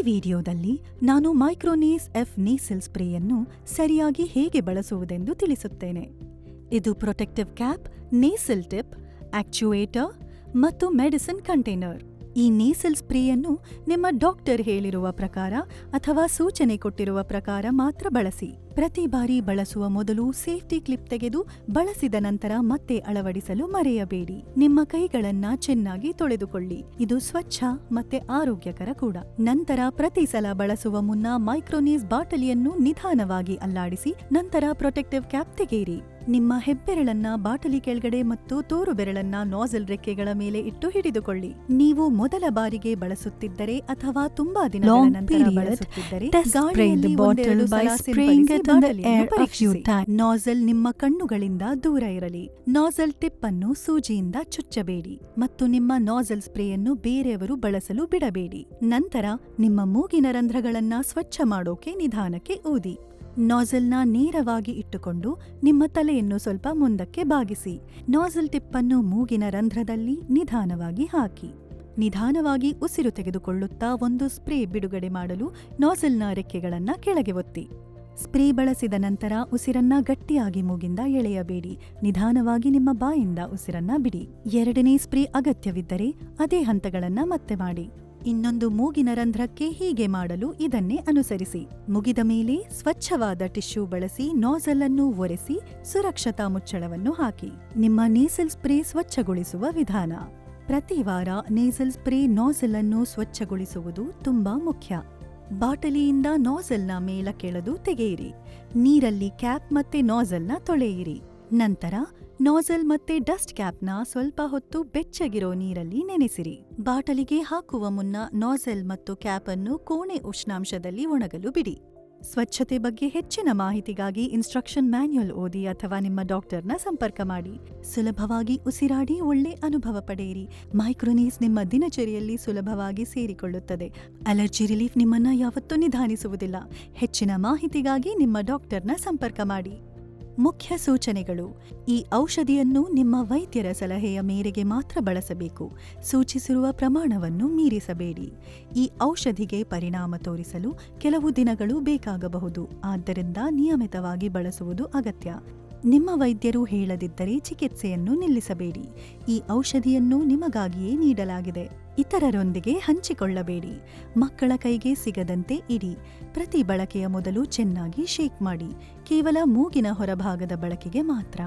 ವಿಡಿಯೋದಲ್ಲಿ ನಾನು ಮೈಕ್ರೋನೇಸ್ F nasal ಸ್ಪ್ರೇಯನ್ನು ಸರಿಯಾಗಿ ಹೇಗೆ ಬಳಸುವುದೆಂದು ತಿಳಿಸುತ್ತೇನೆ. ಇದು ಪ್ರೊಟೆಕ್ಟಿವ್ ಕ್ಯಾಪ್, ನೇಸಲ್ ಟಿಪ್, ಆಕ್ಚುಯೇಟರ್ ಮತ್ತು ಮೆಡಿಸಿನ್ ಕಂಟೈನರ್. ಈ ನೇಸಲ್ ಸ್ಪ್ರೇಯನ್ನು ನಿಮ್ಮ ಡಾಕ್ಟರ್ ಹೇಳಿರುವ ಪ್ರಕಾರ ಅಥವಾ ಸೂಚನೆ ಕೊಟ್ಟಿರುವ ಪ್ರಕಾರ ಮಾತ್ರ ಬಳಸಿ. ಪ್ರತಿ ಬಾರಿ ಬಳಸುವ ಮೊದಲು ಸೇಫ್ಟಿ ಕ್ಲಿಪ್ ತೆಗೆದು ಬಳಸಿದ ನಂತರ ಮತ್ತೆ ಅಳವಡಿಸಲು ಮರೆಯಬೇಡಿ. ನಿಮ್ಮ ಕೈಗಳನ್ನ ಚೆನ್ನಾಗಿ ತೊಳೆದುಕೊಳ್ಳಿ. ಇದು ಸ್ವಚ್ಛ ಮತ್ತೆ ಆರೋಗ್ಯಕರ ಕೂಡ. ನಂತರ ಪ್ರತಿ ಸಲ ಬಳಸುವ ಮುನ್ನ ಮೈಕ್ರೋನೇಸ್ ಬಾಟಲಿಯನ್ನು ನಿಧಾನವಾಗಿ ಅಲ್ಲಾಡಿಸಿ ನಂತರ ಪ್ರೊಟೆಕ್ಟಿವ್ ಕ್ಯಾಪ್ ತೆಗೆಯಿರಿ. ನಿಮ್ಮ ಹೆಬ್ಬೆರಳನ್ನ ಬಾಟಲಿ ಕೆಳಗಡೆ ಮತ್ತು ತೋರು ಬೆರಳನ್ನ ನಾಜಲ್ ರೆಕ್ಕೆಗಳ ಮೇಲೆ ಇಟ್ಟು ಹಿಡಿದುಕೊಳ್ಳಿ. ನೀವು ಮೊದಲ ಬಾರಿಗೆ ಬಳಸುತ್ತಿದ್ದರೆ ಅಥವಾ ತುಂಬಾ ದಿನಗಳ ನಂತರ ಬಳಸುತ್ತಿದ್ದರೆ ಗಾಳಿಯಲ್ಲಿ ಒಂದೆರಡು ಸಲ ಸಿಂಪಡಿಸಿ ಬಾಟಲಿಯನ್ನು ಪರೀಕ್ಷಿಸಿ. ನಾಜಲ್ ನಿಮ್ಮ ಕಣ್ಣುಗಳಿಂದ ದೂರ ಇರಲಿ. ನಾಜಲ್ ಟಿಪ್ ಅನ್ನು ಸೂಜಿಯಿಂದ ಚುಚ್ಚಬೇಡಿ ಮತ್ತು ನಿಮ್ಮ ನಾಜಲ್ ಸ್ಪ್ರೇಯನ್ನು ಬೇರೆಯವರು ಬಳಸಲು ಬಿಡಬೇಡಿ. ನಂತರ ನಿಮ್ಮ ಮೂಗಿನ ರಂಧ್ರಗಳನ್ನ ಸ್ವಚ್ಛ ಮಾಡೋಕೆ ನಿಧಾನಕ್ಕೆ ಊದಿ. ನಾಜಲ್ನ ನೇರವಾಗಿ ಇಟ್ಟುಕೊಂಡು ನಿಮ್ಮ ತಲೆಯನ್ನು ಸ್ವಲ್ಪ ಮುಂದಕ್ಕೆ ಬಾಗಿಸಿ. ನಾಜಲ್ ಟಿಪ್ ಅನ್ನು ಮೂಗಿನ ರಂಧ್ರದಲ್ಲಿ ನಿಧಾನವಾಗಿ ಹಾಕಿ. ನಿಧಾನವಾಗಿ ಉಸಿರು ತೆಗೆದುಕೊಳ್ಳುತ್ತಾ ಒಂದು ಸ್ಪ್ರೇ ಬಿಡುಗಡೆ ಮಾಡಲು ನಾಜಲ್ನ ರೆಕ್ಕೆಗಳನ್ನ ಕೆಳಗೆ ಒತ್ತಿ. ಸ್ಪ್ರೇ ಬಳಸಿದ ನಂತರ ಉಸಿರನ್ನ ಗಟ್ಟಿಯಾಗಿ ಮೂಗಿಂದ ಎಳೆಯಬೇಡಿ. ನಿಧಾನವಾಗಿ ನಿಮ್ಮ ಬಾಯಿಂದ ಉಸಿರನ್ನ ಬಿಡಿ. ಎರಡನೇ ಸ್ಪ್ರೇ ಅಗತ್ಯವಿದ್ದರೆ ಅದೇ ಹಂತಗಳನ್ನ ಮತ್ತೆ ಮಾಡಿ. ಇನ್ನೊಂದು ಮೂಗಿನ ರಂಧ್ರಕ್ಕೆ ಹೀಗೆ ಮಾಡಲು ಇದನ್ನೇ ಅನುಸರಿಸಿ. ಮುಗಿದ ಮೇಲೆ ಸ್ವಚ್ಛವಾದ ಟಿಶ್ಯೂ ಬಳಸಿ ನಾಜಲ್ ಅನ್ನು ಒರೆಸಿ ಸುರಕ್ಷತಾ ಮುಚ್ಚಳವನ್ನು ಹಾಕಿ. ನಿಮ್ಮ ನೇಸಲ್ ಸ್ಪ್ರೇ ಸ್ವಚ್ಛಗೊಳಿಸುವ ವಿಧಾನ. ಪ್ರತಿ ವಾರ ನೇಸಲ್ ಸ್ಪ್ರೇ ನಾಜಲ್ ಅನ್ನು ಸ್ವಚ್ಛಗೊಳಿಸುವುದು ತುಂಬಾ ಮುಖ್ಯ. ಬಾಟಲಿಯಿಂದ ನಾಜಲ್ನ ಮೇಲಕ್ಕೆಳೆದು ತೆಗೆಯಿರಿ. ನೀರಲ್ಲಿ ಕ್ಯಾಪ್ ಮತ್ತೆ ನಾಜಲ್ನ ತೊಳೆಯಿರಿ. ನಂತರ ನಾಜಲ್ ಮತ್ತೆ ಡಸ್ಟ್ ಕ್ಯಾಪ್ನ ಸ್ವಲ್ಪ ಹೊತ್ತು ಬೆಚ್ಚಗಿರೋ ನೀರಲ್ಲಿ ನೆನೆಸಿರಿ. ಬಾಟಲಿಗೆ ಹಾಕುವ ಮುನ್ನ ನಾಜಲ್ ಮತ್ತು ಕ್ಯಾಪ್ ಅನ್ನು ಕೋಣೆ ಉಷ್ಣಾಂಶದಲ್ಲಿ ಒಣಗಲು ಬಿಡಿ. ಸ್ವಚ್ಛತೆ ಬಗ್ಗೆ ಹೆಚ್ಚಿನ ಮಾಹಿತಿಗಾಗಿ ಇನ್ಸ್ಟ್ರಕ್ಷನ್ ಮ್ಯಾನ್ಯುಯಲ್ ಓದಿ ಅಥವಾ ನಿಮ್ಮ ಡಾಕ್ಟರ್ನ ಸಂಪರ್ಕ ಮಾಡಿ. ಸುಲಭವಾಗಿ ಉಸಿರಾಡಿ ಒಳ್ಳೆ ಅನುಭವ ಪಡೆಯಿರಿ. ಮೈಕ್ರೋನೇಸ್ ನಿಮ್ಮ ದಿನಚರಿಯಲ್ಲಿ ಸುಲಭವಾಗಿ ಸೇರಿಕೊಳ್ಳುತ್ತದೆ. ಅಲರ್ಜಿ ರಿಲೀಫ್ ನಿಮ್ಮನ್ನ ಯಾವತ್ತೂ ನಿಧಾನಿಸುವುದಿಲ್ಲ. ಹೆಚ್ಚಿನ ಮಾಹಿತಿಗಾಗಿ ನಿಮ್ಮ ಡಾಕ್ಟರ್ನ ಸಂಪರ್ಕ ಮಾಡಿ. ಮುಖ್ಯ ಸೂಚನೆಗಳು: ಈ ಔಷಧಿಯನ್ನು ನಿಮ್ಮ ವೈದ್ಯರ ಸಲಹೆಯ ಮೇರೆಗೆ ಮಾತ್ರ ಬಳಸಬೇಕು. ಸೂಚಿಸಿರುವ ಪ್ರಮಾಣವನ್ನು ಮೀರಿಸಬೇಡಿ. ಈ ಔಷಧಿಗೆ ಪರಿಣಾಮ ತೋರಿಸಲು ಕೆಲವು ದಿನಗಳು ಬೇಕಾಗಬಹುದು. ಆದ್ದರಿಂದ ನಿಯಮಿತವಾಗಿ ಬಳಸುವುದು ಅಗತ್ಯ. ನಿಮ್ಮ ವೈದ್ಯರು ಹೇಳದಿದ್ದರೆ ಚಿಕಿತ್ಸೆಯನ್ನು ನಿಲ್ಲಿಸಬೇಡಿ. ಈ ಔಷಧಿಯನ್ನು ನಿಮಗಾಗಿಯೇ ನೀಡಲಾಗಿದೆ. ಇತರರೊಂದಿಗೆ ಹಂಚಿಕೊಳ್ಳಬೇಡಿ. ಮಕ್ಕಳ ಕೈಗೆ ಸಿಗದಂತೆ ಇಡಿ. ಪ್ರತಿ ಬಳಕೆಯ ಮೊದಲು ಚೆನ್ನಾಗಿ ಶೇಕ್ ಮಾಡಿ. ಕೇವಲ ಮೂಗಿನ ಹೊರಭಾಗದ ಬಳಕೆಗೆ ಮಾತ್ರ.